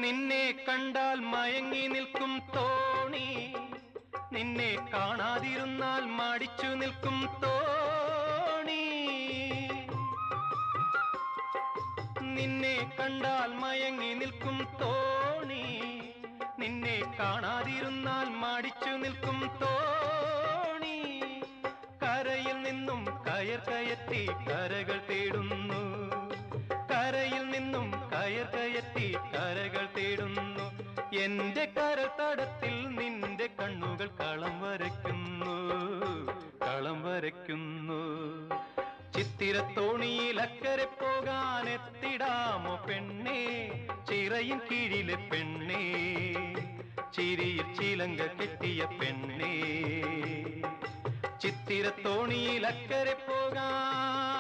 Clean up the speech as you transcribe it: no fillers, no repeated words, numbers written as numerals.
നിന്നെ കണ്ടാൽ മയങ്ങി നിൽക്കും തോണി, നിന്നെ കാണാതിരുന്നാൽ മടിച്ചു നിൽക്കും തോണി. നിന്നെ കണ്ടാൽ മയങ്ങി നിൽക്കും തോണി, നിന്നെ കാണാതിരുന്നാൽ മടിച്ചു നിൽക്കും തോണി. കരയിൽ നിന്നും കയർ കയറ്റി കരകൾ തേടുന്നു, കരയിൽ നിന്നും കയർ കയറ്റി കരകൾ തേടുന്നു. എന്റെ കരതടത്തിൽ നിന്റെ കണ്ണുകൾ കളം വരയ്ക്കുന്നു, കളം വരയ്ക്കുന്നു. ചിത്തിരത്തോണിയിൽ അക്കരെ പോകാൻ എത്തിടാമോ പെണ്ണേ, ചിറയിൻ കീഴിലെ പെണ്ണേ, ചിരിയിൽ ചിലങ്ക കെട്ടിയ പെണ്ണേ. ചിത്തിരത്തോണിയിൽ അക്കരെ പോകാൻ